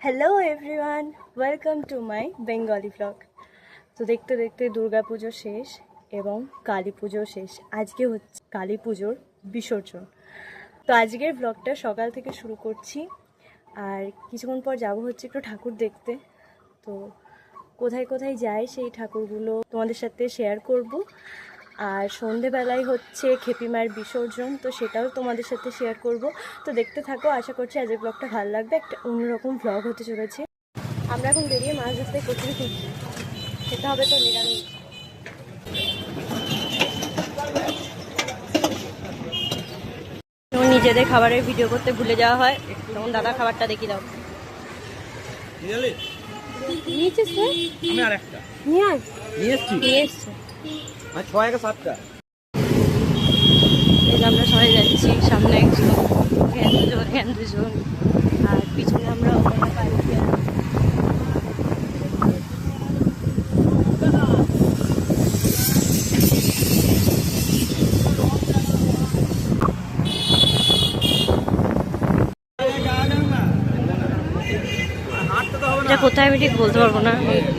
Hello everyone, welcome to my Bengali blog. তো দেখতে দেখতে দুর্গা পুজো শেষ এবং কালী পুজো শেষ। আজকে হচ্ছে কালী পুজোর বিসর্জন। তো আজকের ব্লগটা সকাল থেকে শুরু করছি, আর কিছুক্ষণ পর যাব হচ্ছে একটু ঠাকুর দেখতে। তো কোথায় কোথায় যাই সেই ঠাকুরগুলো তোমাদের সাথে শেয়ার করব। আর সন্ধেবেলায় হচ্ছে খেপি মায়ের বিসর্জন, তো সেটাও তোমাদের সাথে শেয়ার করব। তো দেখতে থাকো, আশা করছি আজকের ব্লগটা ভালো লাগবে। একটা অন্যরকম ব্লগ হতে চলেছে। আমরা এখন বেরিয়ে মাছ ধরতে কচুরি খুঁজছি, খেতে হবে তো নিরামিষ। নিজেদের খাবারের ভিডিও করতে ভুলে যাওয়া হয়, তখন দাদা খাবারটা দেখিয়ে দাও। আমরা সবাই যাচ্ছি, সামনে একজন জ্ঞান দুজন, আর পিছনে আমরা এটা কোথায় আমি ঠিক বলতে পারবো না,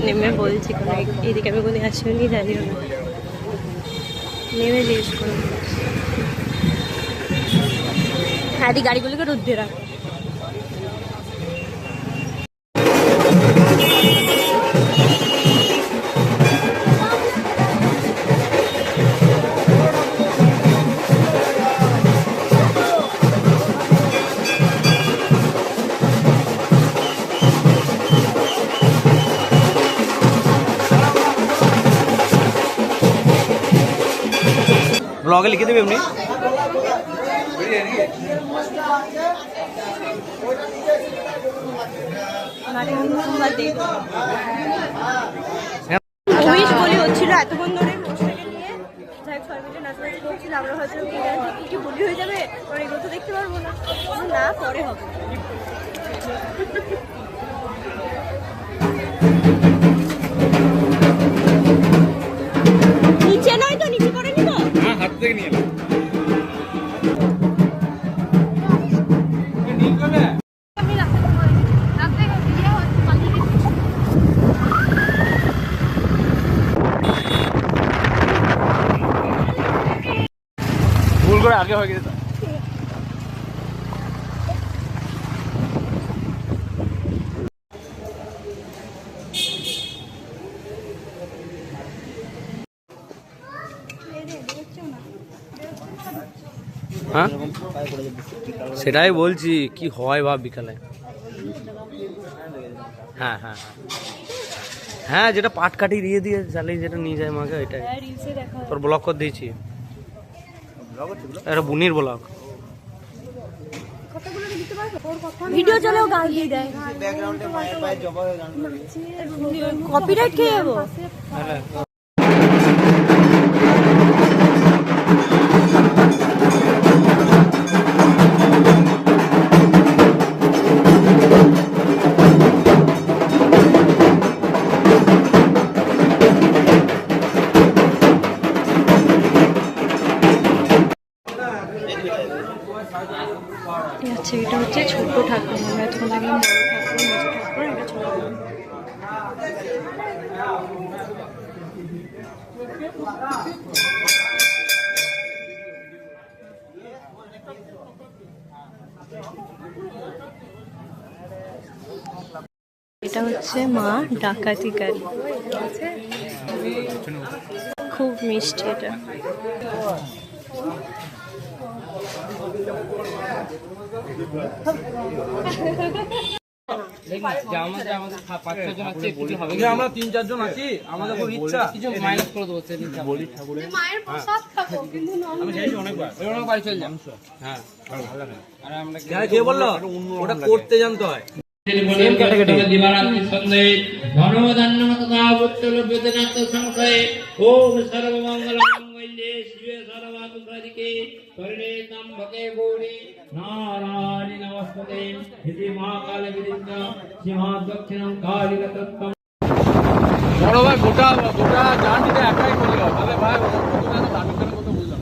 নেমে বলছি কোনো এদিকে আমি কোনো আসিনি, জানিও না, নেমে জিজ্ঞেস করবো। হ্যাঁ, দি গাড়িগুলোকে রোদ দিয়ে রাখ। ব্লগে লিখে দেবে এমনি। বলি হচ্ছিল এতক্ষণ ধরে মোষটাকে নিয়ে নাচানাচি করছিল, আমরা হয়তো কি বলি হয়ে যাবে, কারণ এগুলো তো দেখতে পারবো না, না পরে হবে। নিচে নয় তো, নিচে করে নিব, হ্যাঁ হাত থেকে নিয়ে এলাম। ভুল করে আগে হয়ে গেছে। হ্যাঁ সেটাই বলছি, কি হয় বা বিকালে। হ্যাঁ হ্যাঁ হ্যাঁ, যেটা পাট কাটি দিয়ে দিয়ে চালিয়ে যেটা নিয়ে যায় মাকে, ওইটাই তোর ব্লক করে দিয়েছি। এটা বুনির ব্লক। ভিডিও চলেও গান দিয়ে দেয়, কপিরাইট খেয়ে যাবো। আচ্ছা, এটা হচ্ছে ছোট ঠাকুর, আমরা এতক্ষণ দেখলাম বড় ঠাকুর, মেজো ঠাকুর, এটা ছোট ঠাকুর। এটা হচ্ছে মা ডাকাতিকারী, খুব মিষ্টি এটা। আমরা 3-4 জন আছি, আমাদের খুব ইচ্ছা কিছু মাইনাস করে দেবো। অনেকবার চলে যাম। হ্যাঁ কে বললো ওটা করতে জানতে হয়। नारायण नमस्ते इति महाकाल विदिता सिंहा दक्षिणं कालिकतत्तम। বড় ভাই গোটা গোটা জানটিতে একাই করলে হবে, তাহলে ভাই দামিটার কথা বুঝলাম।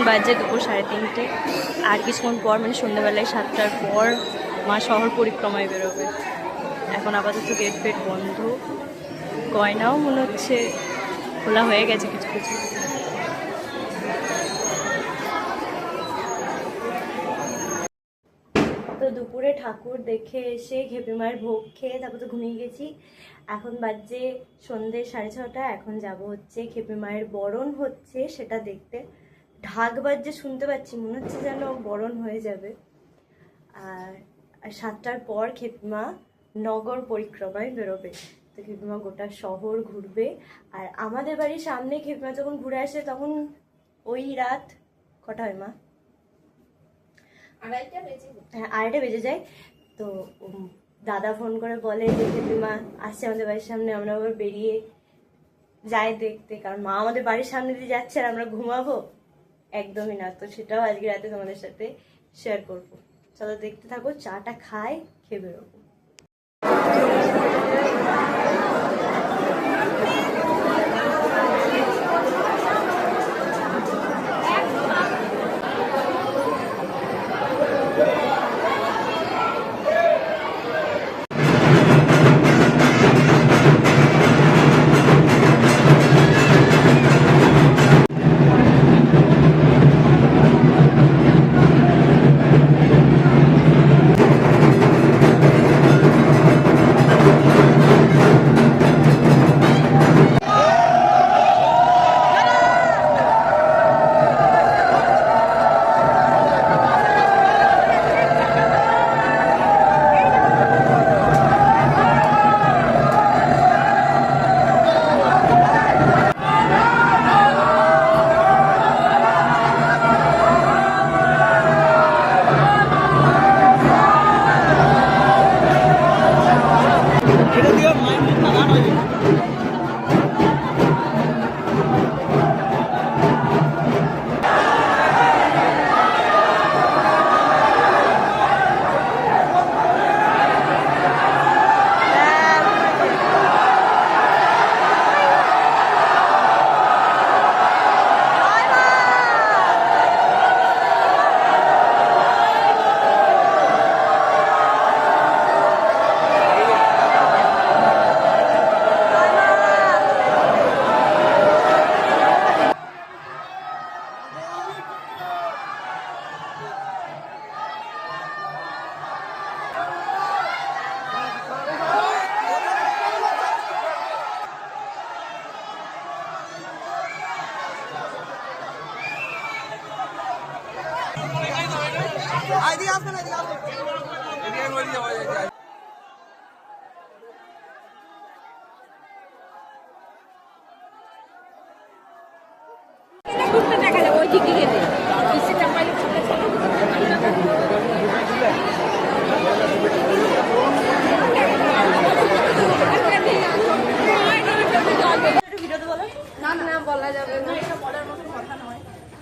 বাজে দুপুর 3:30, আর কিছুক্ষণ পর মানে সন্ধ্যাবেলায় 7টার পর মা শহর পরিক্রমায় বেরোবে। এখন আপাতত গেট ফেট বন্ধ, গয়নাও মনে হচ্ছে খোলা হয়ে গেছে কিছু কিছু। তো দুপুরে ঠাকুর দেখে এসে খেপি মায়ের ভোগ খেয়ে তারপর তো ঘুমিয়ে গেছি। এখন বাজে সন্ধ্যে 6:30, এখন যাব হচ্ছে খেপি মায়ের বরণ হচ্ছে সেটা দেখতে। ঢাক বাজছে শুনতে পাচ্ছি, মনে হচ্ছে যেন বরণ হয়ে যাবে। আর 7টার পর খেপিমা নগর পরিক্রমায় বেরোবে। তো খেপিমা গোটা শহর ঘুরবে। আর আমাদের বাড়ির সামনে খেপিমা যখন ঘুরে আসে তখন ওই রাত কটা হয় মা? 2:30 বেজে যায়। তো দাদা ফোন করে বলে যে খেপিমা আসছে আমাদের বাড়ির সামনে, আমরা আবার বেরিয়ে যাই দেখতে, কারণ মা আমাদের বাড়ির সামনে দিয়ে যাচ্ছে আর আমরা ঘুমাবো, একদমই না। তো সেটাও আজকে রাতে তোমাদের সাথে শেয়ার করবো। চলো দেখতে থাকো, চাটা খাই, খেয়ে বেরোবো।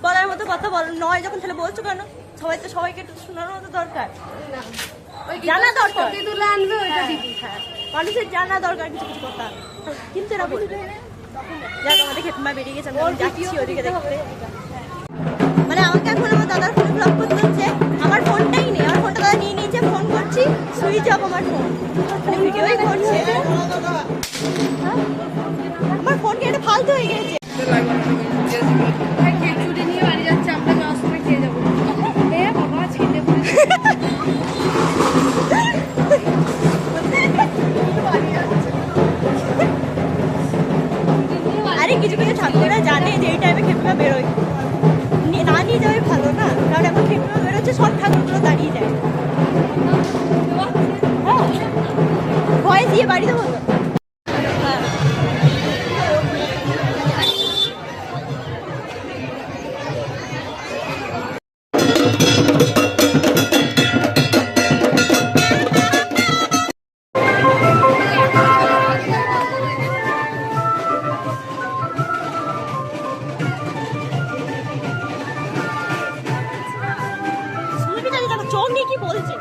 বলার মতো কথা নয় যখন তাহলে বলছো কেন? সবাই তো সবাইকে একটু শোনানোর মতো দরকার, জানা দরকার, মানুষের জানা দরকার কিছু কিছু কথা, কিন্তু এরা বলবে। যাক আমাদের খেপমা বেরিয়ে গেছে, আমি যাচ্ছি ওদিকে দেখতে। মানে আমাকে এখন আমার দাদার ফোনে ব্লক করতে হচ্ছে, আমার ফোনটাই নেই, আমার ফোনটা দাদা নিয়ে নিয়েছে, ফোন করছি সুইচ অফ আমার ফোন, মানে ভিডিওই করছে। আমার ফোনটা এটা ফালতু হয়ে গেছে। আরে কিছু কিছু ঠাকুররা জানে যে এই টাইমে খেপমা বেরোয়, না নিয়ে যাওয়াই ভালো না, কারণ এখন খেপমা বেরোচ্ছে সব ঠাকুরগুলো দাঁড়িয়ে যায়। ভয় দিয়ে বাড়িতে হলো। উনি কি বলছেন?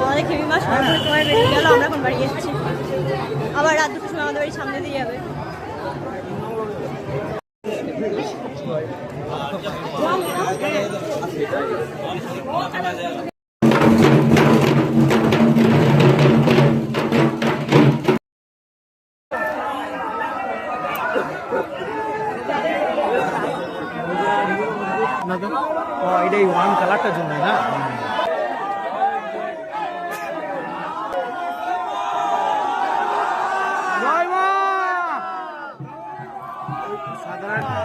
আমাদের খেমি মাস সরাসরি তোমার বেরিয়ে গেল, আমরা এখন বাড়ি যাচ্ছি। আবার রাত দুটোর সময় আমাদের বাড়ির সামনে দিয়ে যাবে। এটাই ওয়ান কালারটার জন্য না জয় মা সাধারণ